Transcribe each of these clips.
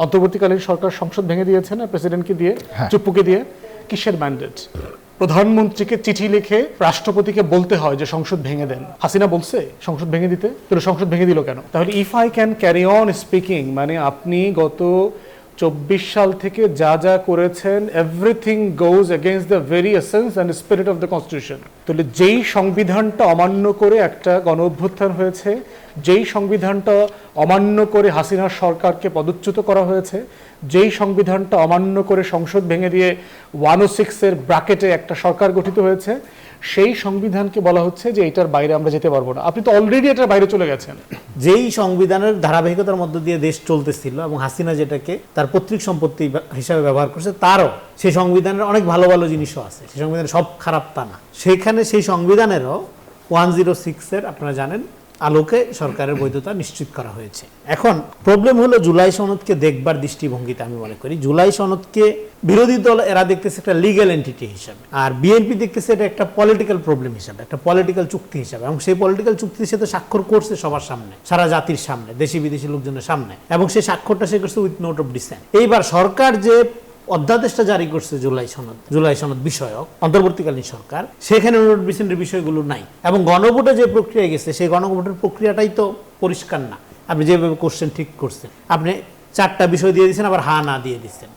অন্তর্বর্তীকালীন সরকার সংসদ ভেঙে দিয়েছে না প্রেসিডেন্টকে দিয়ে, চুপ্পুকে দিয়ে। কিসের ম্যান্ডেট? প্রধানমন্ত্রীকে চিঠি লিখে রাষ্ট্রপতিকে বলতে হয় যে সংসদ ভেঙে দেন। হাসিনা বলছে সংসদ ভেঙে দিতে, তাহলে সংসদ ভেঙে দিল কেন? তাহলে if I can carry on speaking, মানে আপনি গত 24 সাল থেকে যা যা করেছেন, everything goes against the very essence and spirit of the constitution. তাহলে যেই সংবিধানটা অমান্য করে একটা গণ অভ্যুত্থান হয়েছে, যেই সংবিধানটা অমান্য করে হাসিনার সরকারকে পদচ্যুত করা হয়েছে, যেই সংবিধানটা অমান্য করে সংসদ ভেঙে দিয়ে 106-এর ব্র্যাকেটে একটা সরকার গঠিত হয়েছে, সেই সংবিধানকে বলা হচ্ছে যে এটার বাইরে আমরা যেতে পারবো না। আপনি তো অলরেডি এটার বাইরে চলে গেছেন। যেই সংবিধানের ধারাবাহিকতার মধ্য দিয়ে দেশ চলতেছিল এবং হাসিনা যেটাকে তার পৈতৃক সম্পত্তি হিসাবে ব্যবহার করছে, তারও সেই সংবিধানের অনেক ভালো ভালো জিনিসও আছে, সেই সংবিধান সব খারাপ তা না। সেখানে সেই সংবিধানেরও 106-এর আপনারা জানেন আলোকে সরকারের বৈধতা নিশ্চিত করা হয়েছে। এখন প্রবলেম হলো জুলাই সনদকে দেখবার দৃষ্টিভঙ্গিতে আমি মনে করি জুলাই সনদকে বিরোধী দল এরা দেখতেছে একটা লিগ্যাল এন্টিটি হিসাবে, আর বিএনপি দেখতেছে এটা একটা পলিটিক্যাল প্রবলেম হিসাবে, একটা পলিটিক্যাল চুক্তি হিসাবে। এবং সেই পলিটিক্যাল চুক্তির সাথে স্বাক্ষর করছে সবার সামনে, সারা জাতির সামনে, দেশি বিদেশি লোকজনের সামনে, এবং সেই স্বাক্ষরটা সে করছে উইথ নোট অফ ডিসেন্ট। এইবার সরকার যে অধ্যাদেশটা জারি করছে জুলাই সনদ বিষয়ক অন্তর্বর্তীকালীন সরকার, সেখানে নোট অফ ডিসেন্টের বিষয়গুলো নাই। এবং গণভোটে যে প্রক্রিয়া গেছে সেই গণভোটের প্রক্রিয়াটাই তো পরিষ্কার না। আপনি যেভাবে কোশ্চেন ঠিক করছেন, আপনি 4টা বিষয় দিয়ে দিচ্ছেন, আবার হা না দিয়ে দিচ্ছেন।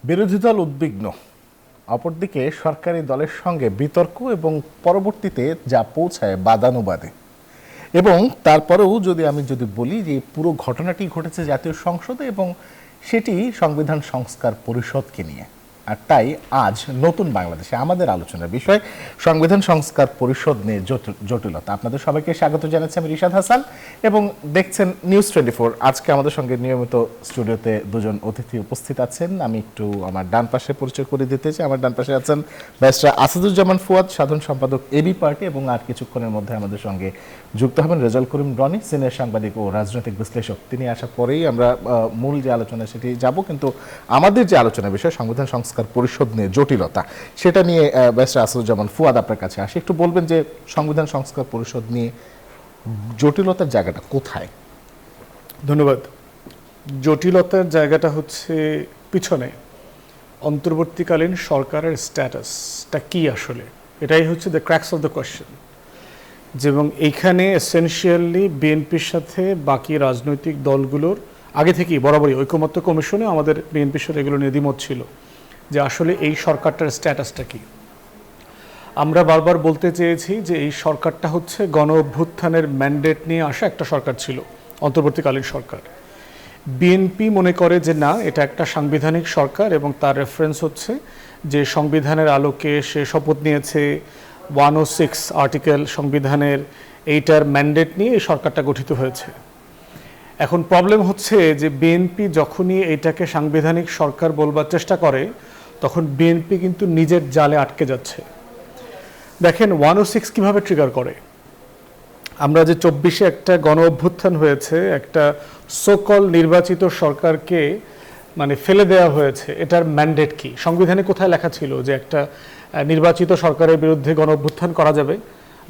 বিরোধী দল উদ্বিগ্ন, অপরদিকে সরকারি দলের সঙ্গে বিতর্ক এবং পরবর্তীতে যা পৌঁছায় বাদানুবাদে। এবং তারপরেও আমি বলি যে পুরো ঘটনাটি ঘটেছে জাতীয় সংসদে এবং সেটি সংবিধান সংস্কার পরিষদকে নিয়ে। আর তাই আজ নতুন বাংলাদেশে আমাদের আলোচনার বিষয় সংবিধান সংস্কার পরিষদ নিয়ে জটিলতা। আপনাদের সবাইকে স্বাগত জানাচ্ছি, আমি রিশাদ হাসান এবং দেখছেন নিউজ 24। আজকে আমাদের সঙ্গে নিয়মিত স্টুডিওতে দুজন অতিথি উপস্থিত আছেন। আমি একটু আমার ডান পাশে পরিচয় করে দিতে চাই। আমার ডান পাশে আছেন ব্যারিস্টার আসাদুজ্জামান ফুয়াদ, সাধারণ সম্পাদক এবি পার্টি, এবং আর কিছুক্ষণের মধ্যে আমাদের সঙ্গে যুক্ত হবেন রেজাউল করিম রনি, সিনিয়র সাংবাদিক ও রাজনৈতিক বিশ্লেষক। তিনি আসার পরেই আমরা মূল যে আলোচনা সেটি যাব, কিন্তু আমাদের যে আলোচনার বিষয় সংবিধান সংস্কার পরিষদ নিয়ে জটিলতা, সেটা নিয়ে ব্যারিস্টার আসাদুজ্জামান ফুয়াদ আপনার কাছে আসি। একটু বলবেন যে সংবিধান সংস্কার পরিষদ নিয়ে জটিলতার জায়গাটা কোথায়? ধন্যবাদ। জটিলতার জায়গাটা হচ্ছে পিছনে অন্তর্বর্তীকালীন সরকারের স্ট্যাটাসটা কি আসলে, এটাই হচ্ছে the cracks of the question. এবং এইখানে এসেনশিয়ালি বিএনপির সাথে বাকি রাজনৈতিক দলগুলোর আগে থেকেই বরাবরই ঐকমত্য কমিশনে আমাদের বিএনপির সাথে এগুলো নিয়ে দ্বিমত ছিল যে আসলে এই সরকারটার স্ট্যাটাসটা কি। আমরা বারবার বলতে চেয়েছি যে এই সরকারটা হচ্ছে গণ অভ্যুত্থানের ম্যান্ডেট নিয়ে আসা একটা সরকার ছিল, অন্তর্বর্তীকালীন সরকার। বিএনপি মনে করে যে না, এটা একটা সাংবিধানিক সরকার এবং তার রেফারেন্স হচ্ছে যে সংবিধানের আলোকে সে শপথ নিয়েছে 106 আর্টিকেল সংবিধানের, এইটার ম্যান্ডেট নিয়ে এই সরকারটা গঠিত হয়েছে। এখন প্রবলেম হচ্ছে যে বিএনপি যখনই এটাকে সাংবিধানিক সরকার বলবার চেষ্টা করে তখন বিএনপি কিন্তু নিজের জালে আটকে যাচ্ছে। দেখেন 106 কিভাবে ট্রিগার করে। আমরা যে 24-এ একটা গণ অভ্যুত্থান হয়েছে, একটা সোকল নির্বাচিত সরকারকে মানে ফেলে দেওয়া হয়েছে, এটার ম্যান্ডেট কি? সংবিধানে কোথায় লেখা ছিল যে একটা নির্বাচিত সরকারের বিরুদ্ধে গণ অভ্যুত্থান করা যাবে?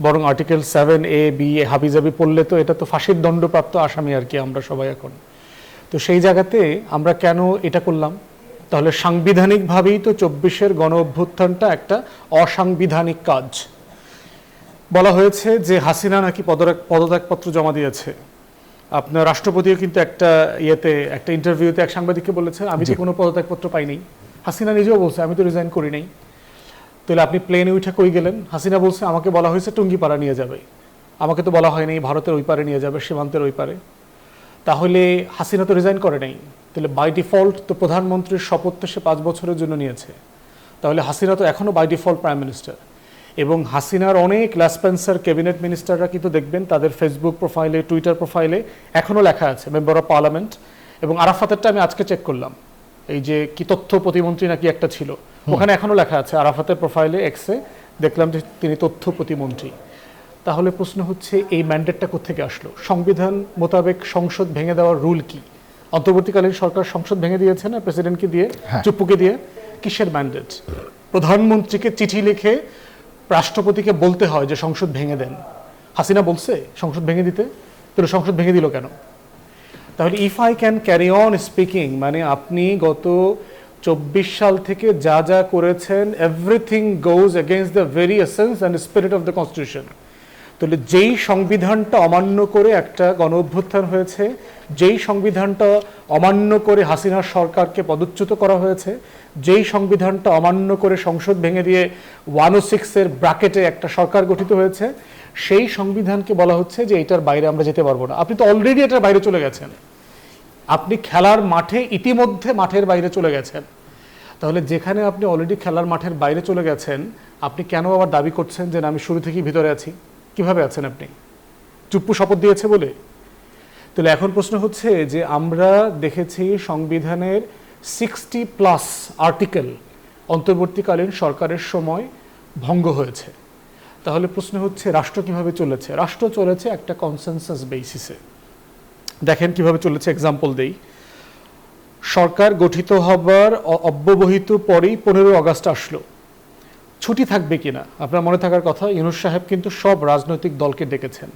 বরং আর্টিকেল 7A-B হাবিজাবি পড়লে তো এটা তো ফাঁসির দণ্ডপ্রাপ্ত আসামি আর কি আমরা সবাই এখন। তো সেই জায়গাতে আমরা কেন এটা করলাম? তাহলে সাংবিধানিকভাবেই তো 24-এর গণ অভ্যুত্থানটা একটা অসাংবিধানিক কাজ। বলা হয়েছে যে হাসিনা নাকি পদত্যাগপত্র জমা দিয়েছে। আপনার রাষ্ট্রপতিও কিন্তু একটা ইন্টারভিউতে এক সাংবাদিককে বলেছে আমি তো কোনো পদত্যাগপত্র পাইনি। হাসিনা নিজেও বলছে আমি তো রিজাইন করি নাই। তাহলে আপনি প্লেনে উঠে কই গেলেন? হাসিনা বলছে আমাকে বলা হয়েছে টুঙ্গিপাড়া নিয়ে যাবে, আমাকে তো বলা হয়নি ভারতের ওই পারে নিয়ে যাবে, সীমান্তের ওই পারে। তাহলে হাসিনা তো রিজাইন করে নাই, তাহলে বাই ডিফল্ট তো প্রধানমন্ত্রীর শপথ তো সে 5 বছরের জন্য নিয়েছে। তাহলে হাসিনা তো এখনও বাই ডিফল্ট প্রাইম মিনিস্টার। এবং হাসিনার অনেক ল্যাসপেন্সার ক্যাবিনেট মিনিস্টাররা কিন্তু দেখবেন তাদের ফেসবুক প্রোফাইলে, টুইটার প্রোফাইলে এখনও লেখা আছে মেম্বার অফ পার্লামেন্ট। এবং আরাফাতেরটা আমি আজকে চেক করলাম, এই যে কি তথ্য প্রতিমন্ত্রী নাকি একটা ছিল, ওখানে এখনও লেখা আছে আরাফাতের প্রোফাইলে এক্সে দেখলাম যে তিনি তথ্য প্রতিমন্ত্রী। তাহলে প্রশ্ন হচ্ছে এই ম্যান্ডেটটা কোত্থেকে আসলো? সংবিধান মোতাবেক সংসদ ভেঙে দেওয়ার রুল কি? অন্তর্বর্তীকালীন সরকার সংসদ ভেঙে দিয়েছে না প্রেসিডেন্টকে দিয়ে, চুপ্পুকে দিয়ে। কিসের ম্যান্ডেট? প্রধানমন্ত্রীকে চিঠি লিখে রাষ্ট্রপতিকে বলতে হয় যে সংসদ ভেঙে দেন। হাসিনা বলছে সংসদ ভেঙে দিতে, তাহলে সংসদ ভেঙে দিল কেন? তাহলে if I can carry on speaking, মানে আপনি গত 24 সাল থেকে যা যা করেছেন, everything goes against the very essence and spirit of the constitution. তাহলে যেই সংবিধানটা অমান্য করে একটা গণ অভ্যুত্থান হয়েছে, যেই সংবিধানটা অমান্য করে হাসিনার সরকারকে পদচ্যুত করা হয়েছে, যেই সংবিধানটা অমান্য করে সংসদ ভেঙে দিয়ে 106-এর ব্র্যাকেটে একটা সরকার গঠিত হয়েছে, সেই সংবিধানকে বলা হচ্ছে যে এটার বাইরে আমরা যেতে পারবো না। আপনি তো অলরেডি এটার বাইরে চলে গেছেন, আপনি খেলার মাঠে ইতিমধ্যে মাঠের বাইরে চলে গেছেন। তাহলে যেখানে আপনি অলরেডি খেলার মাঠের বাইরে চলে গেছেন, আপনি কেন আবার দাবি করছেন যে না আমি শুরু থেকেই ভিতরে আছি? কিভাবে আছেন আপনি? চুপ্পু শপথ দিয়েছে বলে? তাহলে এখন প্রশ্ন হচ্ছে যে আমরা দেখেছি সংবিধানের 60+ আর্টিকেল অন্তর্বর্তীকালীন সরকারের সময় ভঙ্গ হয়েছে। তাহলে প্রশ্ন হচ্ছে রাষ্ট্র কিভাবে চলেছে? রাষ্ট্র চলেছে একটা কনসেনসাস বেসিসে। দেখেন কিভাবে চলেছে, এক্সাম্পল দেই। সরকার গঠিত হবার অব্যবহিত পরেই 15 আগস্ট আসলো। ছুটি থাকবে কিনা আপনার মনে থাকার কথা, ইউনূস সাহেব কিন্তু সব রাজনৈতিক দলকে ডেকেছেন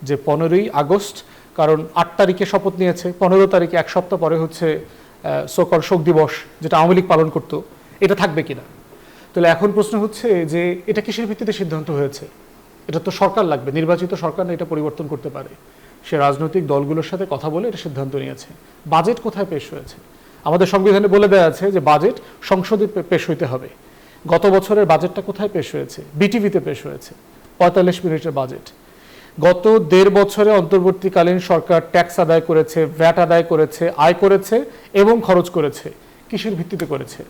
যে 15ই আগস্ট, কারণ 8 তারিখে শপথ নিয়েছে, 15 তারিখে এক সপ্তাহ পরে হচ্ছে সকল শোক দিবস, যেটা আওয়ামী লীগ পালন করতো, এটা থাকবে কিনা। তাহলে এখন প্রশ্ন হচ্ছে যে এটা কিসের ভিত্তিতে সিদ্ধান্ত হয়েছে? এটা তো সরকার লাগবে, নির্বাচিত সরকার না এটা পরিবর্তন করতে পারে। সে রাজনৈতিক দলগুলোর সাথে কথা বলে এটা সিদ্ধান্ত নিয়েছে। বাজেট কোথায় পেশ হয়েছে? আমাদের সংবিধানে বলে দেওয়া আছে যে বাজেট সংসদে পেশ হইতে হবে। গত বছরের বাজেটটা কোথায় পেশ হয়েছে? বিটিভিতে পেশ হয়েছে, 45 মিনিটের বাজেট। গত 1.5 বছরে অন্তর্বর্তীকালীন সরকার ট্যাক্স আদায় করেছে, ভ্যাট আদায় করেছে, আয় করেছে এবং খরচ করেছে। কিসের ভিত্তিতে করেছে?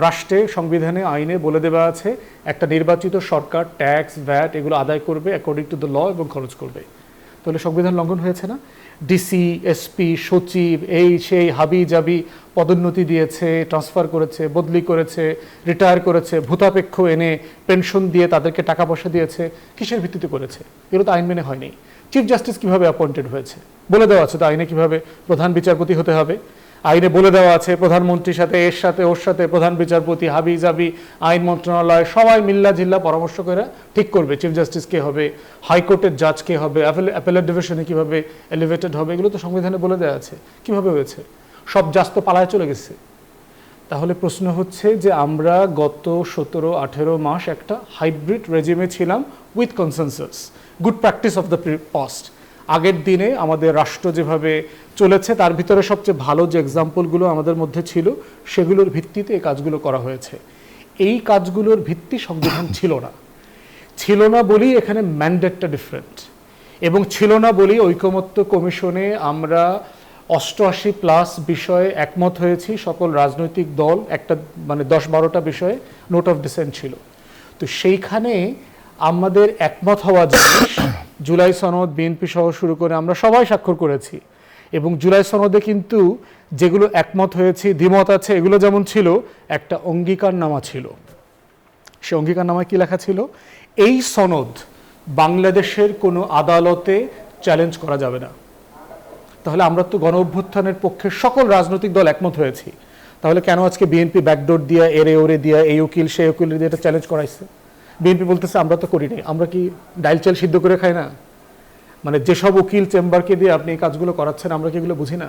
রাষ্ট্রে, সংবিধানে, আইনে বলে দেওয়া আছে একটা নির্বাচিত সরকার ট্যাক্স, ভ্যাট এগুলো আদায় করবে অ্যাকর্ডিং টু দ্য ল এবং খরচ করবে। তাহলে সংবিধান লঙ্ঘন হয়েছে না? ডিসি, এসপি, সচিব, এই সেই হাবি জাবি পদোন্নতি দিয়েছে, ট্রান্সফার করেছে, বদলি করেছে, রিটায়ার করেছে, ভূতাপেক্ষ এনে পেনশন দিয়ে তাদেরকে টাকা পয়সা দিয়েছে। কিসের ভিত্তিতে করেছে? এগুলো তো আইন মেনে হয়নি। চিফ জাস্টিস কিভাবে অ্যাপয়েন্টেড হয়েছে? বলে দেওয়া আছে তো আইনে কিভাবে প্রধান বিচারপতি হতে হবে। আইনে বলে দেওয়া আছে প্রধানমন্ত্রীর সাথে, এর সাথে, ওর সাথে প্রধান বিচারপতি, হাবি জাবি, আইন মন্ত্রণালয় সবাই মিল্লা জিল্লা পরামর্শ করে ঠিক করবে চিফ জাস্টিস কে হবে, হাইকোর্টের জাজ কে হবে, অ্যাপেলেট ডিভিশনে কিভাবে এলিভেটেড হবে, এগুলো তো সংবিধানে বলে দেওয়া আছে। কিভাবে হয়েছে? সব জাজ তো পালায় চলে গেছে। তাহলে প্রশ্ন হচ্ছে যে আমরা গত 17-18 মাস একটা হাইব্রিড রেজিমে ছিলাম with consensus, good practice of the past. আগের দিনে আমাদের রাষ্ট্র যেভাবে চলেছে তার ভিতরে সবচেয়ে ভালো যে এক্সাম্পলগুলো আমাদের মধ্যে ছিল সেগুলোর ভিত্তিতে এই কাজগুলো করা হয়েছে। এই কাজগুলোর ভিত্তি সংবিধান ছিল না বলেই এখানে ম্যান্ডেটটা ডিফারেন্ট, এবং ছিল না বলেই ঐকমত্য কমিশনে আমরা 88+ বিষয়ে একমত হয়েছি সকল রাজনৈতিক দল, একটা মানে 10-12টা বিষয়ে নোট অফ ডিসেন্ট ছিল। তো সেইখানে আমাদের একমত হওয়া জিনিস জুলাই সনদ, বিএনপি সহ শুরু করে আমরা সবাই স্বাক্ষর করেছি, এবং জুলাই সনদে কিন্তু যেগুলো একমত হয়েছি, দ্বিমত আছে, এগুলো যেমন ছিল, একটা অঙ্গীকারনামা ছিল। সে অঙ্গীকারনামায় কি লেখা ছিল? এই সনদ বাংলাদেশের কোনো আদালতে চ্যালেঞ্জ করা যাবে না। তাহলে আমরা তো গণ অভ্যুত্থানের পক্ষে সকল রাজনৈতিক দল একমত হয়েছি, তাহলে কেন আজকে বিএনপি ব্যাকডোর দিয়া, এরে ওরে দিয়া, এই উকিল সেই উকিল দিয়ে এটা চ্যালেঞ্জ করাইছে? বিএনপি বলতেছে আমরা তো করিনি, আমরা কি ডাইল চাল সিদ্ধ করে খাই না? মানে যেসব উকিল চেম্বারকে দিয়ে আপনি এই কাজগুলো করাচ্ছেন আমরা কি এগুলো বুঝি না?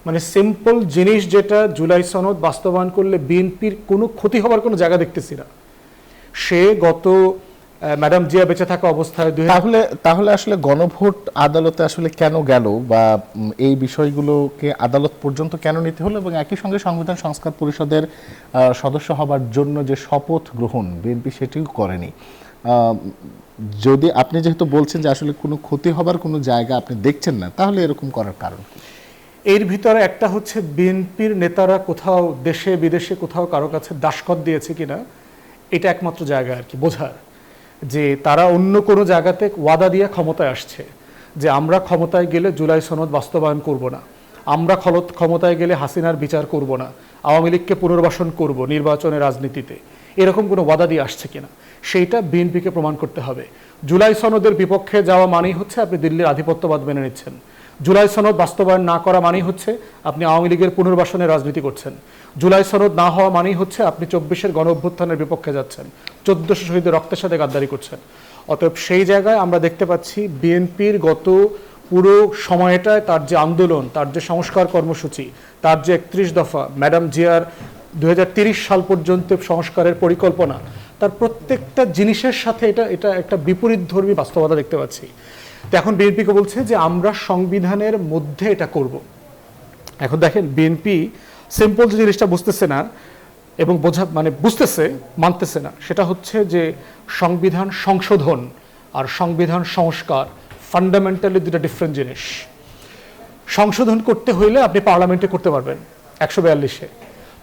মানে সিম্পল জিনিস যেটা জুলাই সনদ বাস্তবায়ন করলে বিএনপির কোনো ক্ষতি হওয়ার কোনো জায়গা দেখতেছি না। সে গত ম্যাডাম জিয়া বেঁচে থাকা অবস্থায় তাহলে আসলে গণভোট আদালতে আসলে কেন গেল, বা এই বিষয়গুলোকে আদালত পর্যন্ত কেন নিতে হলো, এবং একই সঙ্গে সংবিধান সংস্কার পরিষদের সদস্য হবার জন্য যে শপথ গ্রহণ বিএনপি সেটিও করেনি। যদি আপনি যেহেতু বলছেন যে আসলে কোনো ক্ষতি হবার কোনো জায়গা আপনি দেখছেন না, তাহলে এরকম করার কারণ? এর ভিতরে একটা হচ্ছে বিএনপির নেতারা কোথাও দেশে বিদেশে কোথাও কারো কাছে দাসখত দিয়েছে কিনা, এটা একমাত্র জায়গা আর কি বোঝার, যে তারা অন্য কোনো জায়গাতে ওয়াদা দিয়ে ক্ষমতায় আসছে যে আমরা ক্ষমতায় গেলে জুলাই সনদ বাস্তবায়ন করব না, আমরা ক্ষমতায় গেলে হাসিনার বিচার করব না, আওয়ামী লীগকে পুনর্বাসন করব নির্বাচনের রাজনীতিতে, এরকম কোনো ওয়াদা দিয়ে আসছে কিনা সেইটা বিএনপিকে প্রমাণ করতে হবে। জুলাই সনদের বিপক্ষে যাওয়া মানেই হচ্ছে আপনি দিল্লির আধিপত্যবাদ মেনে নিচ্ছেন। জুলাই সনদ বাস্তবায়ন না করা মানেই হচ্ছে আপনি আওয়ামী লীগের পুনর্বাসনের রাজনীতি করছেন। জুলাই সনদ না হওয়া মানেই হচ্ছে আপনি 24-এর গণ অভ্যুত্থানের বিপক্ষে যাচ্ছেন, 1400 শহীদের রক্তের সাথে গাদ্দারি করছেন। অতএব সেই জায়গায় আমরা দেখতে পাচ্ছি বিএনপির গত পুরো সময়টায় তার যে আন্দোলন, তার যে সংস্কার কর্মসূচি, তার যে 31 দফা, ম্যাডাম জিয়ার 2030 সাল পর্যন্ত সংস্কারের পরিকল্পনা, তার প্রত্যেকটা জিনিসের সাথে এটা একটা বিপরীতধর্মী বাস্তবতা দেখতে পাচ্ছি। তো এখন বিএনপিকে বলছে যে আমরা সংবিধানের মধ্যে এটা করব। এখন দেখেন বিএনপি সিম্পল যে জিনিসটা বুঝতেছে না এবং বুঝতেছে মানতেছে না, সেটা হচ্ছে যে সংবিধান সংশোধন আর সংবিধান সংস্কার ফান্ডামেন্টালি দুটো ডিফারেন্ট জিনিস। সংশোধন করতে হইলে আপনি পার্লামেন্টে করতে পারবেন 142-এ।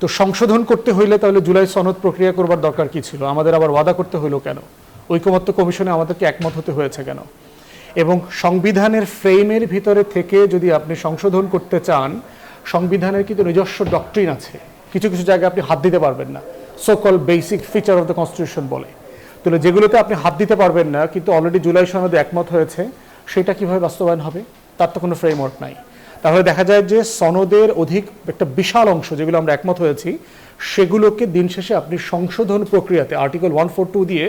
তো সংশোধন করতে হইলে তাহলে জুলাই সনদ প্রক্রিয়া করবার দরকার কি ছিল? আমাদের আবার ওয়াদা করতে হইলো কেন? ঐকমত্য কমিশনে আমাদেরকে একমত হতে হয়েছে কেন? এবং সংবিধানের ফ্রেমের ভিতরে থেকে যদি আপনি সংশোধন করতে চান, সংবিধানের কিন্তু নিজস্ব ডক্ট্রিন আছে, কিছু কিছু জায়গায় আপনি হাত দিতে পারবেন না, so call basic feature of the constitution বলে। তাহলে যেগুলোতে আপনি হাত দিতে পারবেন না কিন্তু অলরেডি জুলাই সনদে একমত হয়েছে, সেটা কিভাবে বাস্তবায়ন হবে? তার তো কোনো ফ্রেমওয়ার্ক নাই। তাহলে দেখা যায় যে সনদের অধিক একটা বিশাল অংশ যেগুলো আমরা একমত হয়েছি, সেগুলোকে দিন শেষে আপনি সংশোধন প্রক্রিয়াতে আর্টিকেল 142 দিয়ে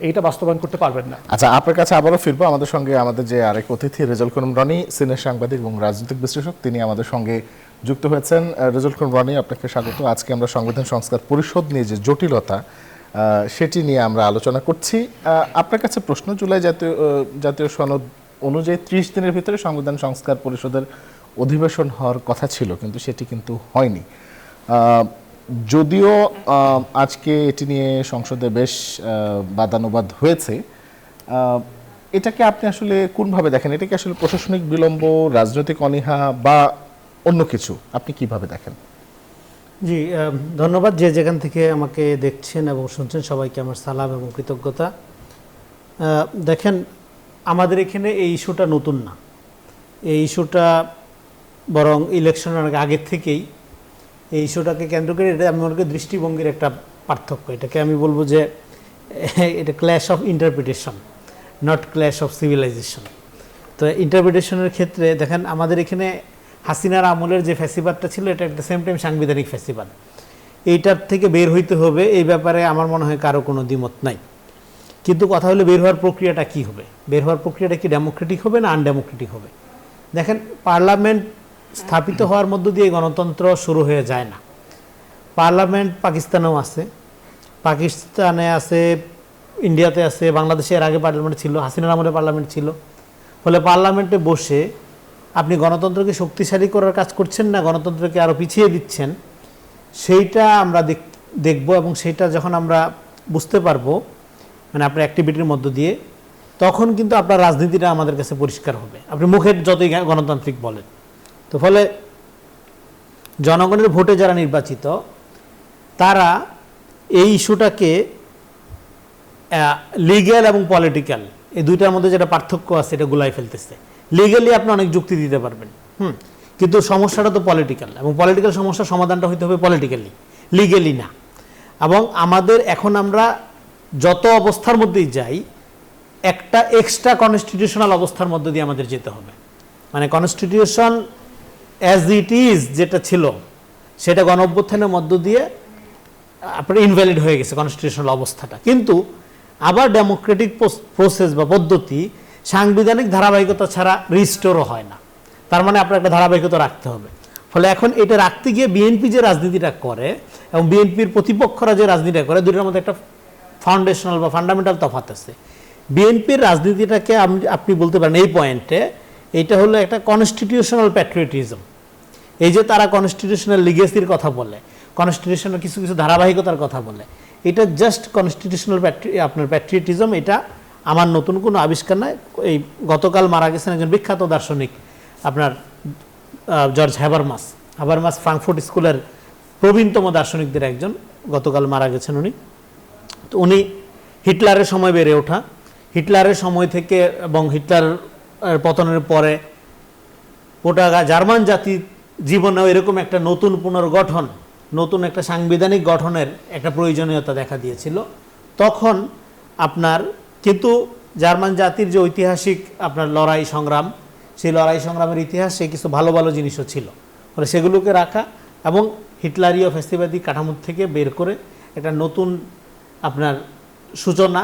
এইটা বাস্তবায়ন করতে পারবেন না। আচ্ছা, আপনার কাছে আবারও ফিরবো। আমাদের সঙ্গে আমাদের যে আরেক অতিথি রেজাউল করিম রনি, সিনিয়র সাংবাদিক এবং রাজনৈতিক বিশ্লেষক, তিনি আমাদের সঙ্গে যুক্ত হয়েছেন। রেজাউল করিম রনি, আপনাকে স্বাগত। আজকে আমরা সংবিধান সংস্কার পরিষদ নিয়ে যে জটিলতা, সেটি নিয়ে আমরা আলোচনা করছি। আপনার কাছে প্রশ্ন, জুলাই জাতীয় সনদ অনুযায়ী 30 দিনের ভিতরে সংবিধান সংস্কার পরিষদের অধিবেশন হওয়ার কথা ছিল, কিন্তু সেটি কিন্তু হয়নি। যদিও আজকে এটি নিয়ে সংসদে বেশ বাদানুবাদ হয়েছে, এটাকে আপনি আসলে কোনভাবে দেখেন? এটা কি আসলে প্রশাসনিক বিলম্ব, রাজনৈতিক অনীহা, বা অন্য কিছু? আপনি কিভাবে দেখেন? জি, ধন্যবাদ। যে যেখান থেকে আমাকে দেখছেন এবং শুনছেন সবাইকে আমার সালাম এবং কৃতজ্ঞতা। দেখেন, আমাদের এখানে এই ইস্যুটা নতুন না। এই ইস্যুটা বরং ইলেকশনের অনেক আগের থেকেই এই ইস্যুটাকে কেন্দ্র করে, এটা আমি মনে করি দৃষ্টিভঙ্গির একটা পার্থক্য। এটাকে আমি বলবো যে এটা clash of interpretation, not clash of civilization. তো ইন্টারপ্রিটেশনের ক্ষেত্রে দেখেন, আমাদের এখানে হাসিনার আমলের যে ফ্যাসিবাদটা ছিল, এটা একটা সেম টাইম সাংবিধানিক ফ্যাসিবাদ। এইটার থেকে বের হইতে হবে, এই ব্যাপারে আমার মনে হয় কারো কোনো দ্বিমত নাই। কিন্তু কথা হলো বের হওয়ার প্রক্রিয়াটা কি হবে? বের হওয়ার প্রক্রিয়াটা কি ডেমোক্রেটিক হবে না আনডেমোক্রেটিক হবে? দেখেন, পার্লামেন্ট স্থাপিত হওয়ার মধ্য দিয়ে গণতন্ত্র শুরু হয়ে যায় না। পার্লামেন্ট পাকিস্তানেও আছে, পাকিস্তানে আছে, ইন্ডিয়াতে আছে, বাংলাদেশে এর আগে পার্লামেন্ট ছিল, হাসিনার আমলে পার্লামেন্ট ছিল। ফলে পার্লামেন্টে বসে আপনি গণতন্ত্রকে শক্তিশালী করার কাজ করছেন না গণতন্ত্রকে আরও পিছিয়ে দিচ্ছেন, সেইটা আমরা দেখব। এবং সেইটা যখন আমরা বুঝতে পারবো, মানে আপনার অ্যাক্টিভিটির মধ্য দিয়ে, তখন কিন্তু আপনার রাজনীতিটা আমাদের কাছে পরিষ্কার হবে। আপনি মুখের যতই গণতান্ত্রিক বলেন। তো ফলে জনগণের ভোটে যারা নির্বাচিত, তারা এই ইস্যুটাকে লিগ্যাল এবং পলিটিক্যাল, এই দুইটার মধ্যে যেটা পার্থক্য আছে, এটা গুলাই ফেলতেছে। লিগ্যালি আপনি অনেক যুক্তি দিতে পারবেন, কিন্তু সমস্যাটা তো পলিটিক্যাল, এবং পলিটিক্যাল সমস্যার সমাধানটা হইতে হবে পলিটিক্যালি, লিগ্যালি না। এবং আমাদের এখন আমরা যত অবস্থার মধ্যেই যাই, একটা এক্সট্রা কনস্টিটিউশনাল অবস্থার মধ্যে দিয়ে আমাদের যেতে হবে। মানে কনস্টিটিউশন অ্যাজ ইট ইজ যেটা ছিল, সেটা গণ অভ্যুত্থানের মধ্য দিয়ে আপনার ইনভ্যালিড হয়ে গেছে কনস্টিটিউশনাল অবস্থাটা। কিন্তু আবার ডেমোক্রেটিক প্রসেস বা পদ্ধতি সাংবিধানিক ধারাবাহিকতা ছাড়া রিস্টোরও হয় না। তার মানে আপনার একটা ধারাবাহিকতা রাখতে হবে। ফলে এখন এটা রাখতে গিয়ে বিএনপি যে রাজনীতিটা করে এবং বিএনপির প্রতিপক্ষরা যে রাজনীতিটা করে, দুটোর মধ্যে একটা ফাউন্ডেশনাল বা ফান্ডামেন্টাল তফাৎ আছে। বিএনপির রাজনীতিটাকে আপনি বলতে পারেন এই পয়েন্টে, এইটা হলো একটা কনস্টিটিউশনাল প্যাট্রিয়টিজম। এই যে তারা কনস্টিটিউশনাল লিগেসির কথা বলে, কনস্টিটিউশনাল কিছু কিছু ধারাবাহিকতার কথা বলে, এটা জাস্ট কনস্টিটিউশনাল আপনার প্যাট্রিয়টিজম। এটা আমার নতুন কোনো আবিষ্কার নয়। এই গতকাল মারা গেছেন একজন বিখ্যাত দার্শনিক, আপনার জর্জ হ্যাবারমাস ফ্রাঙ্কফুর্ট স্কুলের প্রবীণতম দার্শনিকদের একজন, গতকাল মারা গেছেন উনি। তো উনি হিটলারের সময় বেড়ে ওঠা, হিটলারের সময় থেকে এবং হিটলার পতনের পরে গোটা জার্মান জাতির জীবনেও এরকম একটা নতুন পুনর্গঠন, নতুন একটা সাংবিধানিক গঠনের একটা প্রয়োজনীয়তা দেখা দিয়েছিল তখন আপনার। কিন্তু জার্মান জাতির যে ঐতিহাসিক আপনার লড়াই সংগ্রাম, সেই লড়াই সংগ্রামের ইতিহাসে কিছু ভালো ভালো জিনিসও ছিল। ফলে সেগুলোকে রাখা এবং হিটলারীয় ফ্যাসিবাদী কাঠামো থেকে বের করে একটা নতুন আপনার সূচনা,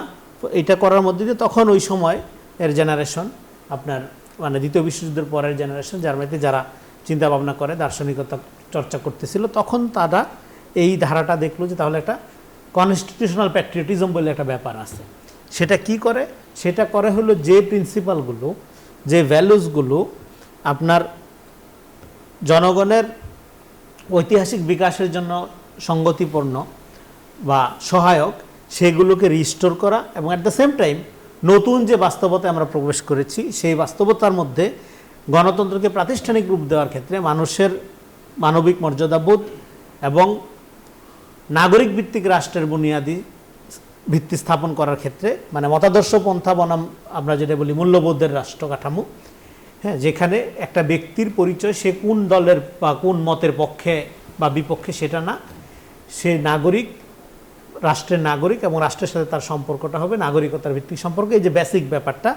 এটা করার মধ্যে দিয়ে তখন ওই সময় এর জেনারেশন আপনার মানে দ্বিতীয় বিশ্বযুদ্ধের পরের জেনারেশন জার্মানিতে যারা চিন্তা ভাবনা করে দার্শনিকতা চর্চা করতেছিল, তখন তারা এই ধারাটা দেখলো যে তাহলে একটা কনস্টিটিউশনাল প্যাট্রিয়টিজম বলে একটা ব্যাপার আছে। সেটা কি করে? সেটা করে হলো যে প্রিন্সিপালগুলো, যে ভ্যালুসগুলো আপনার জনগণের ঐতিহাসিক বিকাশের জন্য সঙ্গতিপূর্ণ বা সহায়ক, সেগুলোকে রিস্টোর করা এবং অ্যাট দ্য সেম টাইম নতুন যে বাস্তবতায় আমরা প্রবেশ করেছি সেই বাস্তবতার মধ্যে গণতন্ত্রকে প্রাতিষ্ঠানিক রূপ দেওয়ার ক্ষেত্রে মানুষের মানবিক মর্যাদাবোধ এবং নাগরিক ভিত্তিক রাষ্ট্রের বুনিয়াদী ভিত্তি স্থাপন করার ক্ষেত্রে মানে মতাদর্শ পন্থা বনাম আমরা যেটা বলি মূল্যবোধের রাষ্ট্র কাঠামো, হ্যাঁ, যেখানে একটা ব্যক্তির পরিচয় সে কোন দলের বা কোন মতের পক্ষে বা বিপক্ষে সেটা না, সে নাগরিক, রাষ্ট্রের নাগরিক এবং রাষ্ট্রের সাথে তার সম্পর্কটা হবে নাগরিকতার ভিত্তিক সম্পর্ক। এই যে বেসিক ব্যাপারটা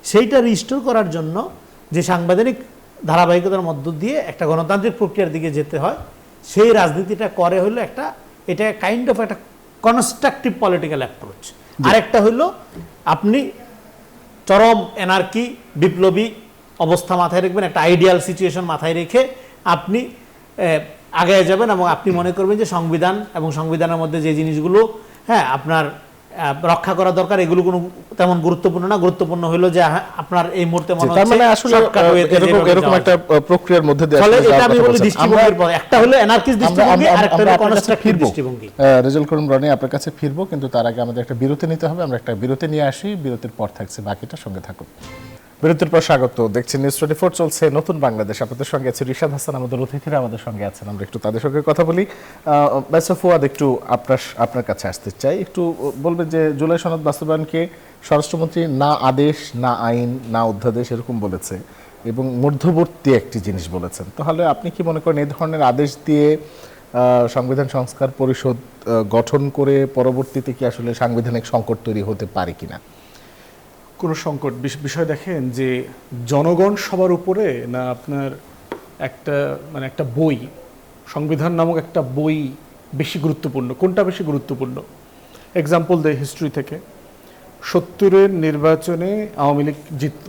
সেইটা রিস্টোর করার জন্য যে সাংবিধানিক ধারাবাহিকতার মধ্য দিয়ে একটা গণতান্ত্রিক প্রক্রিয়ার দিকে যেতে হয়, সেই রাজনীতিটা করে হলো একটা, এটা কাইন্ড অফ একটা কনস্ট্রাকটিভ পলিটিক্যাল অ্যাপ্রোচ। আরেকটা হলো আপনি চরম এনার্কি বিপ্লবী অবস্থা মাথায় রাখবেন, একটা আইডিয়াল সিচুয়েশন মাথায় রেখে আপনি আগায় যাবেন এবং আপনি মনে করবেন যে সংবিধান এবং সংবিধানের মধ্যে যে জিনিসগুলো হ্যাঁ আপনার রক্ষা করা দরকার এগুলো কোনো তেমন গুরুত্বপূর্ণ না, গুরুত্বপূর্ণ হলো যে আপনার এই মুহূর্তে মনে হচ্ছে মানে আসলে এরকম একটা প্রক্রিয়ার মধ্যে দিয়ে আসলে এটা আমি বলি দৃষ্টিভঙ্গির পর একটা হলো অ্যানার্কিস্ট দৃষ্টিভঙ্গি আর একটা হলো কনস্ট্রাকটিভ দৃষ্টিভঙ্গি। রেজাল্ট করিম রনি আপনার কাছে ফিরবো, কিন্তু তার আগে আমাদের একটা বিরতি নিতে হবে। আমরা একটা বিরতি নিয়ে আসি, বিরতির পর থাকছে বাকিটা, সঙ্গে থাকুন। বিরতির পর স্বাগত, দেখছেন নিউজ 24 চলছে নতুন বাংলাদেশ। আপনাদের সঙ্গে আছে রিশাদ হাসান, আমাদের অতিথিরা আমাদের সঙ্গে আছেন, আমরা একটু তাদের সঙ্গে কথা বলি। ব্যারিস্টার ফুয়াদ, একটু আপনার কাছে আসতে চাই, একটু বলবেন যে জুলাই সনদ বাস্তবায়নকে স্বরাষ্ট্রমন্ত্রী না আদেশ, না আইন, না অধ্যাদেশ এরকম বলেছে এবং মধ্যবর্তী একটি জিনিস বলেছেন। তাহলে আপনি কি মনে করেন এই ধরনের আদেশ দিয়ে সংবিধান সংস্কার পরিষদ গঠন করে পরবর্তীতে কি আসলে সাংবিধানিক সংকট তৈরি হতে পারে কিনা? কোনো সংকট বিষয় দেখেন যে জনগণ সবার উপরে না আপনার একটা বই, সংবিধান নামক একটা বই বেশি গুরুত্বপূর্ণ? কোনটা বেশি গুরুত্বপূর্ণ? এক্সাম্পল দেয় হিস্ট্রি থেকে। 70-এর নির্বাচনে আওয়ামী লীগ জিতত।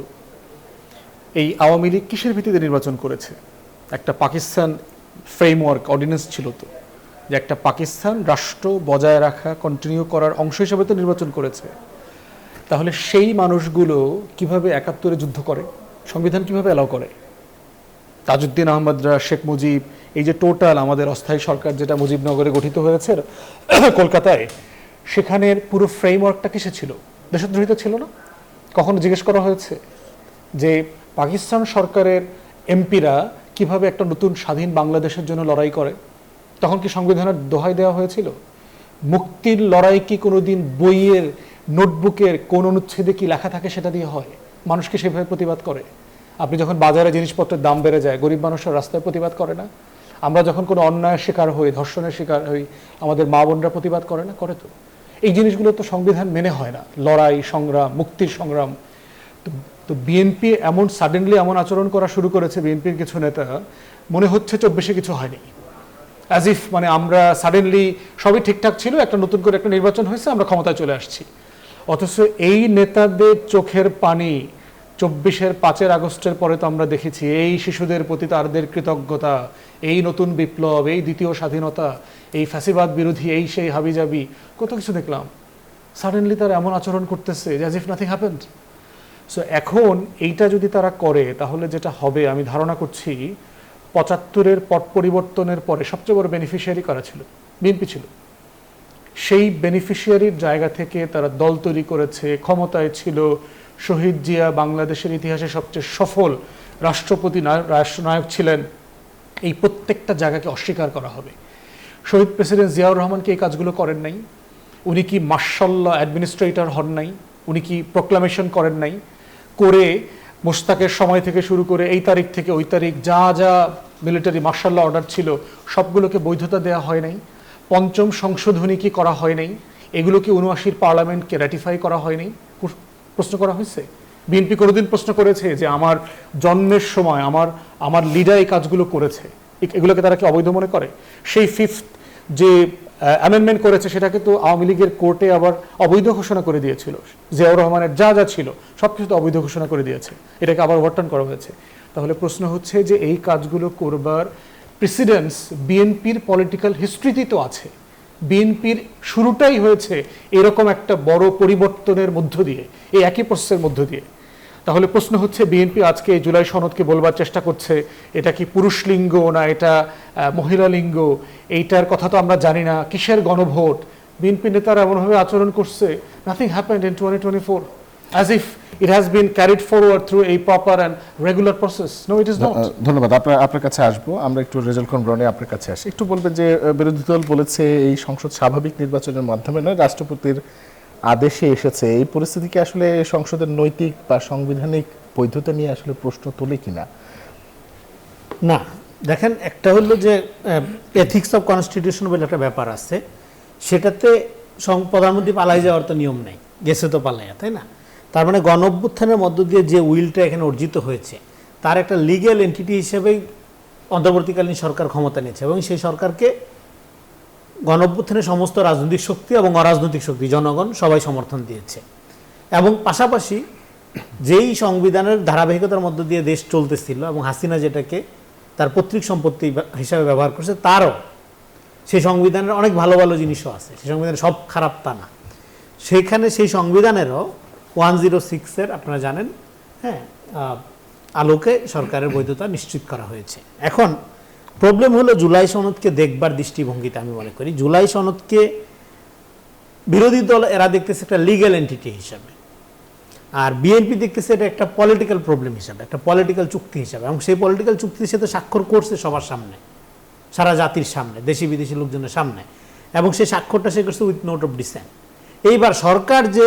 এই আওয়ামী লীগ কিসের ভিত্তিতে নির্বাচন করেছে? একটা পাকিস্তান ফ্রেমওয়ার্ক অর্ডিন্যান্স ছিল তো, যে একটা পাকিস্তান রাষ্ট্র বজায় রাখা কন্টিনিউ করার অংশ হিসেবে তো নির্বাচন করেছে। তাহলে সেই মানুষগুলো কিভাবে 71-এ যুদ্ধ করে? সংবিধান কিভাবে অ্যালাউ করে? তাজউদ্দিন আহমদরা, শেখ মুজিব, এই যে টোটাল আমাদের অস্থায়ী সরকার যেটা মুজিবনগরে গঠিত হয়েছে কলকাতায়, সেখানের পুরো ফ্রেমওয়ার্কটা কিসে ছিল? দেশদ্রোহিতা ছিল না? কখনো জিজ্ঞেস করা হয়েছে যে পাকিস্তান সরকারের এমপিরা কিভাবে একটা নতুন স্বাধীন বাংলাদেশের জন্য লড়াই করে? তখন কি সংবিধানের দোহাই দেওয়া হয়েছিল? মুক্তির লড়াই কি কোনোদিন বইয়ের নোটবুকের কোন অনুচ্ছেদে কি লেখা থাকে সেটা দিয়ে হয়? মানুষকে সেভাবে প্রতিবাদ করে? আপনি যখন বাজারে জিনিসপত্রের দাম বেড়ে যায়, গরিব মানুষের রাস্তায় প্রতিবাদ করে না? আমরা যখন কোনো অন্যায়ের শিকার হই, ধর্ষণের শিকার হই, আমাদের মা বোনরা প্রতিবাদ করে না? করে তো। এই জিনিসগুলো তো সংবিধান মেনে হয় না। লড়াই, সংগ্রাম, মুক্তির সংগ্রাম। তো বিএনপি এমন সাডেনলি এমন আচরণ করা শুরু করেছে, বিএনপির কিছু নেতা, মনে হচ্ছে 24-এ কিছু হয়নি, অ্যাজ ইফ মানে আমরা সাডেনলি সবই ঠিকঠাক ছিল, একটা নতুন করে একটা নির্বাচন হয়েছে, আমরা ক্ষমতায় চলে আসছি। অথচ এই নেতাদের চোখের পানি 24-এর 5 আগস্টের পরে তো আমরা দেখেছি, এই শিশুদের প্রতি তাদের কৃতজ্ঞতা, এই নতুন বিপ্লব, এই দ্বিতীয় স্বাধীনতা, এই ফ্যাসিবাদ বিরোধী, এই সেই হাবিজাবি, কত কিছু দেখলাম। সাডেনলি তারা এমন আচরণ করতেছে as if nothing happened. So এখন এইটা যদি তারা করে, তাহলে যেটা হবে আমি ধারণা করছি, 75-এর পট পরিবর্তনের পরে সবচেয়ে বড় বেনিফিশিয়ারি কারা ছিল? বিএনপি ছিল। সেই বেনিফিশিয়ারির জায়গা থেকে তারা দল তৈরি করেছে, ক্ষমতায় ছিল। শহীদ জিয়া বাংলাদেশের ইতিহাসে সবচেয়ে সফল রাষ্ট্রপতি রাষ্ট্রনায়ক ছিলেন। এই প্রত্যেকটা জায়গাকে অস্বীকার করা হবে। শহীদ প্রেসিডেন্ট জিয়াউর রহমান কি এই কাজগুলো করেন নাই? উনি কি মার্শাল্লাহ অ্যাডমিনিস্ট্রেটর হন নাই? উনি কি প্রোক্লামেশন করেন নাই? করে মোশতাকের সময় থেকে শুরু করে এই তারিখ থেকে ওই তারিখ যা যা মিলিটারি মার্শাল্লাহ অর্ডার ছিল সবগুলোকে বৈধতা দেওয়া হয় নাই? পঞ্চম সংশোধনী কি করা হয় নাই? এগুলো কি 79-র পার্লামেন্টকে র্যাটিফাই করা হয় নাই? প্রশ্ন করা হয়েছে? বিএনপি কোনোদিন প্রশ্ন করেছে যে আমার জন্মের সময় আমার লিডার এই কাজগুলো করেছে, এগুলোকে তারা কি অবৈধ মনে করে? সেই 5th যে অ্যামেন্ডমেন্ট করেছে সেটাকে তো আওয়ামী লীগের কোর্টে আবার অবৈধ ঘোষণা করে দিয়েছিল। জিয়াউর রহমানের যা যা ছিল সব কিছু তো অবৈধ ঘোষণা করে দিয়েছে, এটাকে আবার ওভারটার্ন করা হয়েছে। তাহলে প্রশ্ন হচ্ছে যে এই কাজগুলো করবার প্রেসিডেন্স বিএনপির পলিটিক্যাল হিস্ট্রিতেই তো আছে। বিএনপির শুরুটাই হয়েছে এরকম একটা বড় পরিবর্তনের মধ্য দিয়ে, এই একই প্রসেসের মধ্য দিয়ে। তাহলে প্রশ্ন হচ্ছে বিএনপি আজকে এই জুলাই সনদকে বলবার চেষ্টা করছে এটা কি পুরুষ লিঙ্গ না এটা মহিলা লিঙ্গ, এইটার কথা তো আমরা জানি না, কিসের গণভোট। বিএনপি নেতারা এমনভাবে আচরণ করছে, nothing happened in 2024 as if it has been carried forward through a proper and regular process. No, it is not. ধন্যবাদ। আপনার কাছে আসবো, আমরা একটু রেজাল্ট রনি আপনার কাছে আসি। একটু বলবেন যে বিরোধী দল বলেছে এই সংসদ স্বাভাবিক নির্বাচনের মাধ্যমে নয়, রাষ্ট্রপতির আদেশে এসেছে। এই পরিস্থিতিকে আসলে সংসদের নৈতিক বা সাংবিধানিক বৈধতা নিয়ে আসলে প্রশ্ন তোলে কিনা? না, দেখেন, একটা হলো যে এথিক্স অফ কনস্টিটিউশন বলে একটা ব্যাপার আছে, সেটাতে প্রধানমন্ত্রী পালাই যাওয়ার তো নিয়ম নেই, গেছে তো পালাইয়া, তাই না? তার মানে গণ অভ্যুত্থানের মধ্য দিয়ে যে উইলটা এখানে অর্জিত হয়েছে তার একটা লিগ্যাল এন্টিটি হিসেবেই অন্তর্বর্তীকালীন সরকার ক্ষমতা নিয়েছে, এবং সেই সরকারকে গণ অভ্যুত্থানের সমস্ত রাজনৈতিক শক্তি এবং অরাজনৈতিক শক্তি, জনগণ সবাই সমর্থন দিয়েছে। এবং পাশাপাশি যেই সংবিধানের ধারাবাহিকতার মধ্য দিয়ে দেশ চলতেছিল এবং হাসিনা যেটাকে তার পৈতৃক সম্পত্তি হিসাবে ব্যবহার করছে, তারও সেই সংবিধানের অনেক ভালো ভালো জিনিসও আছে, সেই সংবিধানের সব খারাপ তা না। সেইখানে সেই সংবিধানেরও 106-এর আপনারা জানেন, হ্যাঁ, আলোকে সরকারের বৈধতা নিশ্চিত করা হয়েছে। এখন প্রবলেম হলো জুলাই সনদকে দেখবার দৃষ্টিভঙ্গিতে আমি মনে করি জুলাই সনদকে বিরোধী দল এরা দেখতেছে একটা লিগ্যাল এন্টিটি হিসাবে, আর বিএনপি দেখতেছে এটা একটা পলিটিক্যাল প্রবলেম হিসাবে, একটা পলিটিক্যাল চুক্তি হিসাবে। এবং সেই পলিটিক্যাল চুক্তির সাথে স্বাক্ষর করছে সবার সামনে, সারা জাতির সামনে, দেশি বিদেশি লোকজনের সামনে, এবং সেই স্বাক্ষরটা সে করছে উইথ নোট অফ ডিসেন্ট। এইবার সরকার যে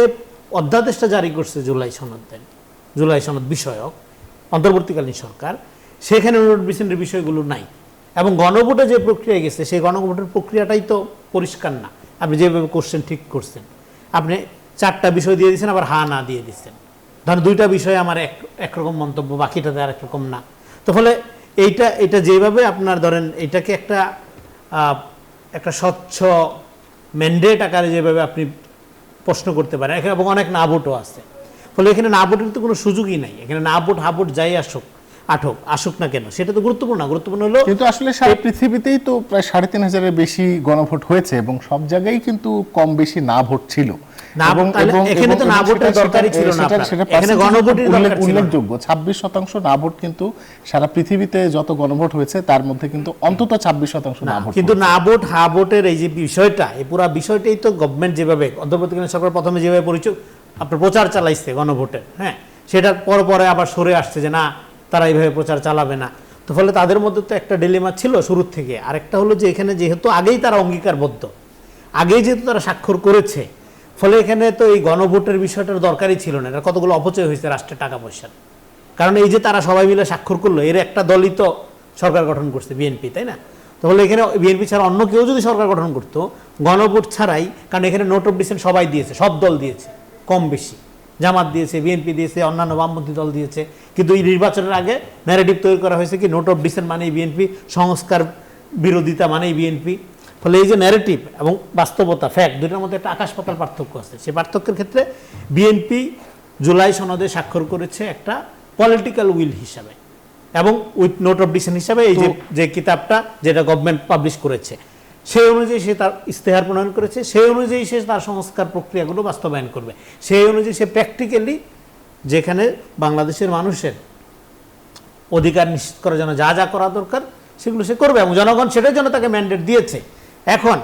অধ্যাদেশটা জারি করছে জুলাই সনদ বিষয়ক, অন্তর্বর্তীকালীন সরকার, সেখানে নোট অফ ডিসেন্টের বিষয়গুলো নাই। এবং গণভোটে যে প্রক্রিয়া গেছে সেই গণভোটের প্রক্রিয়াটাই তো পরিষ্কার না। আপনি যেভাবে কোশ্চেন ঠিক করছেন, আপনি 4টা বিষয় দিয়ে দিচ্ছেন, আবার হা না দিয়ে দিচ্ছেন। ধরেন 2টা বিষয়ে আমার একরকম মন্তব্য, বাকিটাতে আর একরকম না। তো ফলে এইটা যেভাবে আপনার ধরেন এটাকে একটা স্বচ্ছ ম্যান্ডেট আকারে যেভাবে আপনি প্রশ্ন করতে পারেন, এবং অনেক না ভোটও আছে, ফলে এখানে না ভোটের তো কোনো সুযোগই নাই। এখানে না ভোট হা ভোট যাই আসুক না কেন, সেটা তো গুরুত্বপূর্ণ না। গুরুত্বপূর্ণ হলো কিন্তু আসলে সারা পৃথিবীতেই তো প্রায় 3,500-এর বেশি গণভোট হয়েছে এবং সব জায়গায় কিন্তু কম বেশি না ভোট ছিল। এখানে তো না ভোটের দরকারই ছিল না, এখানে গণভোটের দরকার ছিল। উল্লেখযোগ্য 26% না ভোট কিন্তু সারা পৃথিবীতে যত গণভোট হয়েছে তার মধ্যে কিন্তু অন্তত 26% না ভোট। কিন্তু না ভোট হা ভোটের এই যে বিষয়টা, এই পুরো বিষয়টাই তো গভর্নমেন্ট যেভাবে অন্তর্বর্তীকালীন সরকার প্রথমে যেভাবে আপনার প্রচার চালাইছে গণভোটের, হ্যাঁ, সেটার পরে আবার সরে আসছে যে না, তারা এইভাবে প্রচার চালাবে না। তো ফলে তাদের মধ্যে তো একটা ডিলেমা ছিল শুরুর থেকে। আরেকটা হলো যে এখানে যেহেতু আগেই তারা অঙ্গীকারবদ্ধ, আগেই যেহেতু তারা স্বাক্ষর করেছে, ফলে এখানে তো এই গণভোটের বিষয়টার দরকারই ছিল না। এটা কতগুলো অপচয় হয়েছে রাষ্ট্রের টাকা পয়সার, কারণ এই যে তারা সবাই মিলে স্বাক্ষর করলো, এর একটা দলই তো সরকার গঠন করছে, বিএনপি, তাই না? তাহলে এখানে বিএনপি ছাড়া অন্য কেউ যদি সরকার গঠন করতো গণভোট ছাড়াই, কারণ এখানে নোট অফ ডিসেন্ট সবাই দিয়েছে, সব দল দিয়েছে কম বেশি, জামাত দিয়েছে, বিএনপি দিয়েছে, অন্যান্য বামপন্থী দল দিয়েছে। কিন্তু এই নির্বাচনের আগে ন্যারেটিভ তৈরি করা হয়েছে কি নোট অফ ডিসেন্ট মানেই বিএনপি, সংস্কার বিরোধিতা মানেই বিএনপি। ফলে এই যে ন্যারেটিভ এবং বাস্তবতা, ফ্যাক্ট, দুটোর মধ্যে একটা আকাশ পাতাল পার্থক্য আছে। সেই পার্থক্যের ক্ষেত্রে বিএনপি জুলাই সনদে স্বাক্ষর করেছে একটা পলিটিক্যাল উইল হিসাবে এবং উইথ নোট অফ ডিসেন্ট হিসাবে। এই যে কিতাবটা যেটা গভর্নমেন্ট পাবলিশ করেছে, সেই অনুযায়ী সে তার ইস্তেহার প্রণয়ন করেছে, সেই অনুযায়ী সে তার সংস্কার প্রক্রিয়াগুলো বাস্তবায়ন করবে, সেই অনুযায়ী সে প্র্যাকটিক্যালি যেখানে বাংলাদেশের মানুষের অধিকার নিশ্চিত করার জন্য যা যা করা দরকার সেগুলো সে করবে, এবং জনগণ সেটার জন্য তাকে ম্যান্ডেট দিয়েছে। এখন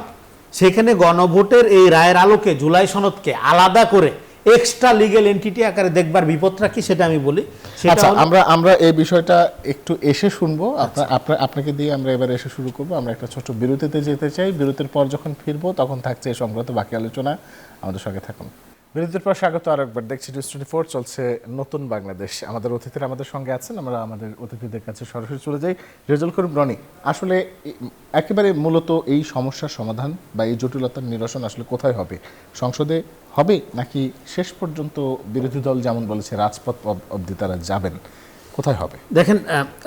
সেখানে গণভোটের এই রায়ের আলোকে জুলাই সনদকে আলাদা করে এক্সট্রা লিগ্যাল এন্টিটি আকারে দেখবার বিপদটা কি সেটা আমি বলি। আচ্ছা, আমরা এই বিষয়টা একটু এসে শুনবো, আপনাকে দিয়ে আমরা এবার এসে শুরু করবো। আমরা একটা ছোট বিরতিতে যেতে চাই, বিরতির পর যখন ফিরবো তখন থাকছে এই সংক্রান্ত বাকি আলোচনা। আমাদের সঙ্গে থাকুন। বিরতির পর স্বাগত আরেকবার। দেখছি নিউজ 24 চলছে নতুন বাংলাদেশ। আমাদের অতিথিরা আমাদের সঙ্গে আছেন, আমরা আমাদের অতিথিদের কাছে সরাসরি চলে যাই। রেজাউল করিম রনি, আসলে একেবারে মূলত এই সমস্যার সমাধান বা এই জটিলতার নিরসন আসলে কোথায় হবে? সংসদে হবে নাকি শেষ পর্যন্ত বিরোধী দল যেমন বলেছে রাজপথ অবধি তারা যাবেন? কোথায় হবে? দেখেন,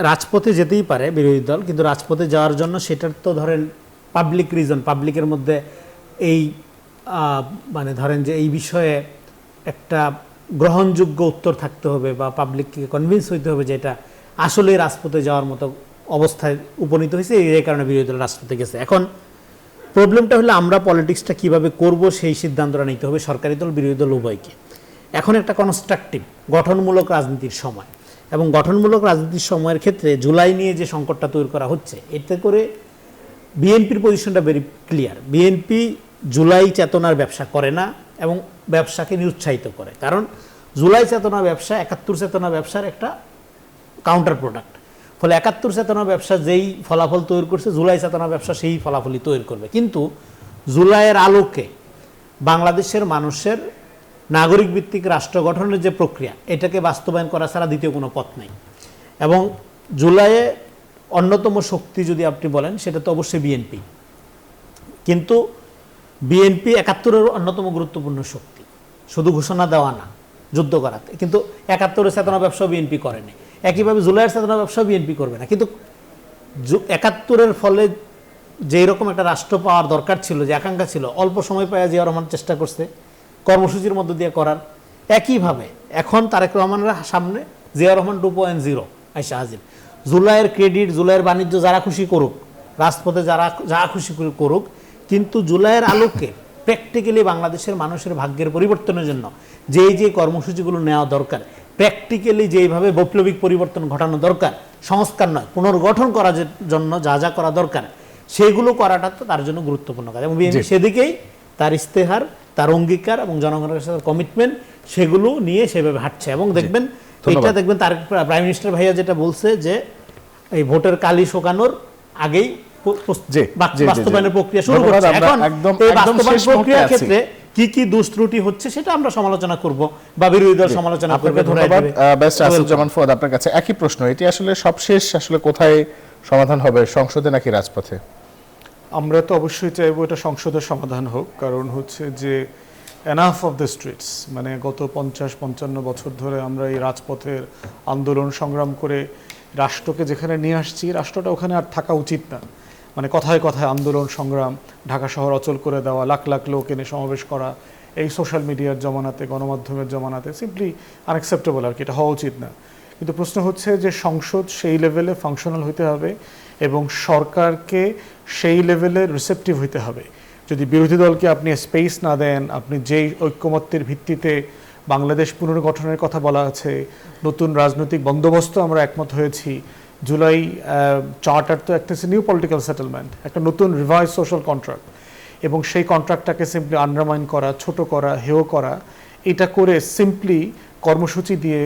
রাজপথে যেতেই পারে বিরোধী দল, কিন্তু রাজপথে যাওয়ার জন্য সেটার তো ধরেন পাবলিক রিজন, পাবলিকের মধ্যে এই মানে ধরেন যে এই বিষয়ে একটা গ্রহণযোগ্য উত্তর থাকতে হবে বা পাবলিককে কনভিন্স হইতে হবে যে এটা আসলে রাজপথে যাওয়ার মতো অবস্থায় উপনীত হয়েছে, এই কারণে বিরোধী দল রাজপথে গেছে। এখন প্রবলেমটা হলো আমরা পলিটিক্সটা কিভাবে করব সেই সিদ্ধান্তটা নিতে হবে সরকারি দল বিরোধী দল উভয়কে। এখন একটা কনস্ট্রাকটিভ গঠনমূলক রাজনীতির সময়, এবং গঠনমূলক রাজনীতির সময়ের ক্ষেত্রে জুলাই নিয়ে যে সংকটটা তৈরি করা হচ্ছে, এতে করে বিএনপির পজিশনটা ভেরি ক্লিয়ার। বিএনপি জুলাই চেতনার ব্যবসা করে না এবং ব্যবসাকে নিরুৎসাহিত করে, কারণ জুলাই চেতনা ব্যবসা ৭১ চেতনা ব্যবসার একটা কাউন্টার প্রোডাক্ট। ফলে ৭১ চেতনা ব্যবসা যেই ফলাফল তৈরি করছে, জুলাই চেতনা ব্যবসা সেই ফলাফলই তৈরি করবে। কিন্তু জুলাইয়ের আলোকে বাংলাদেশের মানুষের নাগরিক ভিত্তিক রাষ্ট্র গঠনের যে প্রক্রিয়া, এটাকে বাস্তবায়ন করা ছাড়া দ্বিতীয় কোনো পথ নেই। এবং জুলাইয়ে অন্যতম শক্তি যদি আপনি বলেন, সেটা তো অবশ্যই বিএনপি। কিন্তু বিএনপি ৭১-এর অন্যতম গুরুত্বপূর্ণ শক্তি, শুধু ঘোষণা দেওয়া না, যুদ্ধ করাতে। কিন্তু ৭১-এর চেতনা ব্যবসা বিএনপি করেনি, একইভাবে জুলাইয়ের চেতনা ব্যবসা বিএনপি করবে না। কিন্তু ৭১-এর ফলে যেই রকম একটা রাষ্ট্র পাওয়ার দরকার ছিল, যে আকাঙ্ক্ষা ছিল, অল্প সময় পাওয়া জিয়া রহমান চেষ্টা করছে কর্মসূচির মধ্য দিয়ে করার। একইভাবে এখন তারেক রহমানের সামনে জিয়া রহমান 2.0 আইসা হাজির। জুলাইয়ের ক্রেডিট, জুলাইয়ের বাণিজ্য যারা খুশি করুক, রাজপথে যারা যা খুশি করুক, কিন্তু জুলাইয়ের আলোকে প্র্যাকটিক্যালি বাংলাদেশের মানুষের ভাগ্যের পরিবর্তনের জন্য যে কর্মসূচিগুলো নেওয়া দরকার, প্র্যাকটিক্যালি যেইভাবে বৈপ্লবিক পরিবর্তন ঘটানো দরকার, সংস্কার নয় পুনর্গঠন করার জন্য যা যা করা দরকার, সেগুলো করাটা তো তার জন্য গুরুত্বপূর্ণ কাজ। এবং বিএনপি সেদিকেই তার ইস্তেহার, তার অঙ্গীকার এবং জনগণের সাথে কমিটমেন্ট, সেগুলো নিয়ে সেভাবে হাঁটছে। এবং দেখবেন এটা দেখবেন তার প্রাইম মিনিস্টার ভাইয়া যেটা বলছে যে এই ভোটের কালি শোকানোর আগেই বাস্তবায়নের প্রক্রিয়া শুরু করছে। এখন এই বাস্তবায়ন প্রক্রিয়ার ক্ষেত্রে কি কি দোষ ত্রুটি হচ্ছে সেটা আমরা সমালোচনা করব বা বিরোধী দল সমালোচনা করবে। ধন্যবাদ ব্যারিস্টার আসিফুজ্জামান ফুয়াদ, আপনার কাছে একই প্রশ্ন। এটি আসলে সবশেষ আসলে কোথায় সমাধান হবে, সংসদে নাকি রাজপথে? আমরা তো অবশ্যই চাইবো এটা সংসদের সমাধান হোক, কারণ হচ্ছে যে এনাফ অফ দ্য স্ট্রিটস, মানে গত 50-55 বছর ধরে আমরা এই রাজপথের আন্দোলন সংগ্রাম করে রাষ্ট্রকে যেখানে নিয়ে আসছি, রাষ্ট্রটা ওখানে আর থাকা উচিত না। মানে কথায় কথায় আন্দোলন সংগ্রাম, ঢাকা শহর অচল করে দেওয়া, লাখ লাখ লোক এনে সমাবেশ করা, এই সোশ্যাল মিডিয়ার জমানাতে, গণমাধ্যমের জমানাতে সিম্পলি আনএক্সেপ্টেবল, আর কি এটা হওয়া উচিত না। কিন্তু প্রশ্ন হচ্ছে যে সংসদ সেই লেভেলে ফাংশনাল হতে হবে এবং সরকারকে সেই লেভেলে রিসেপটিভ হতে হবে। যদি বিরোধী দলকে আপনি স্পেস না দেন, আপনি যেই ঐক্যমত্যের ভিত্তিতে বাংলাদেশ পুনর্গঠনের কথা বলা আছে, নতুন রাজনৈতিক বন্দোবস্ত আমরা একমত হয়েছি, জুলাই চার্টার তো একটা নিউ পলিটিক্যাল সেটেলমেন্ট, একটা নতুন রিভাইজ সোশ্যাল কন্ট্রাক্ট, এবং সেই কন্ট্রাক্টটাকে সিম্পলি আন্ডারমাইন করা, ছোট করা, হেয় করা, এটা করে সিম্পলি কর্মসূচি দিয়ে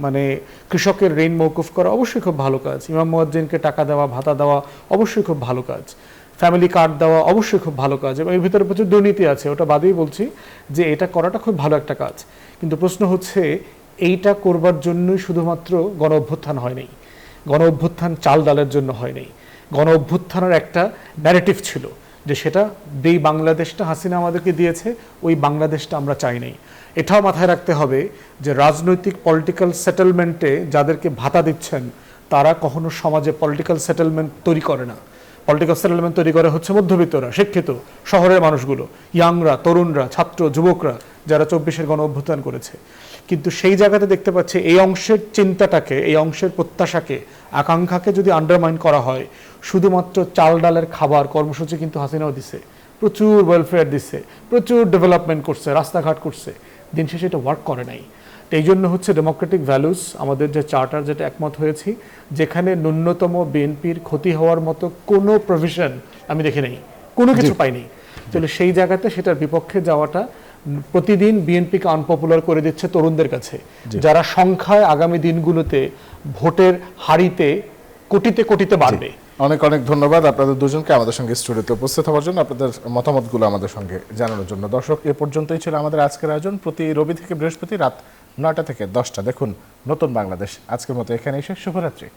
মানে কৃষকের ঋণ মৌকুফ করা অবশ্যই খুব ভালো কাজ, ইমাম মুয়াজ্জিনকে টাকা দেওয়া, ভাতা দেওয়া অবশ্যই খুব ভালো কাজ, ফ্যামিলি কার্ড দেওয়া অবশ্যই খুব ভালো কাজ, এবং এর ভিতরে প্রচুর দুর্নীতি আছে, ওটা বাদেই বলছি যে এটা করাটা খুব ভালো একটা কাজ। কিন্তু প্রশ্ন হচ্ছে এইটা করবার জন্যই শুধুমাত্র গণ অভ্যুত্থান হয়নি, গণ অভ্যুত্থান চাল ডালের জন্য হয়নি। গণ অভ্যুত্থানের একটা ন্যারেটিভ ছিল যে সেটা যেই বাংলাদেশটা হাসিনা আমাদেরকে দিয়েছে, ওই বাংলাদেশটা আমরা চাই নাই। এটাও মাথায় রাখতে হবে যে রাজনৈতিক পলিটিক্যাল সেটেলমেন্টে যাদেরকে ভাতা দিচ্ছেন, তারা কখনো সমাজে পলিটিক্যাল সেটেলমেন্ট তৈরি করে না। পলিটিক্যাল সেটেলমেন্ট তৈরি করে হচ্ছে মধ্যবিত্তরা, শিক্ষিত শহরের মানুষগুলো, ইয়াংরা, তরুণরা, ছাত্র, যুবকরা, যারা 24-এর গণ অভ্যুত্থান করেছে। কিন্তু সেই জায়গাতে দেখতে পাচ্ছি এই অংশের চিন্তাটাকে, এই অংশের প্রত্যাশাকে, আকাঙ্ক্ষাকে যদি আন্ডারমাইন করা হয়, শুধুমাত্র চাল ডালের খাবার কর্মসূচি কিন্তু হাসিনাও দিছে, প্রচুর ওয়েলফেয়ার দিচ্ছে, প্রচুর ডেভেলপমেন্ট করছে, রাস্তাঘাট করছে, দিন শেষে এটা ওয়ার্ক করে নাই। তো এই জন্য হচ্ছে ডেমোক্রেটিক ভ্যালুস, আমাদের যে চার্টার যেটা একমত হয়েছি, যেখানে ন্যূনতম বিএনপির ক্ষতি হওয়ার মতো কোনো প্রভিশন আমি দেখি নাই, কোনো কিছু পাইনি। তাহলে সেই জায়গাতে সেটার বিপক্ষে যাওয়াটা প্রতিদিন বিএনপিকে আনপপুলার করে দিচ্ছে তরুণদের কাছে, যারা সংখ্যায় আগামী দিনগুলোতে ভোটের হারিতে কোটিতে কোটিতে বাড়বে। অনেক অনেক ধন্যবাদ আপনাদের দুজনকে আমাদের সঙ্গে স্টুডিওতে উপস্থিত হওয়ার জন্য, আপনাদের মতামতগুলো আমাদের সঙ্গে জানানোর জন্য। দর্শক, এ পর্যন্তই ছিল আমাদের আজকের আয়োজন। প্রতি রবি থেকে বৃহস্পতি রাত 9টা থেকে 10টা দেখুন নতুন বাংলাদেশ। আজকের মতো এখানে এসে শুভরাত্রি।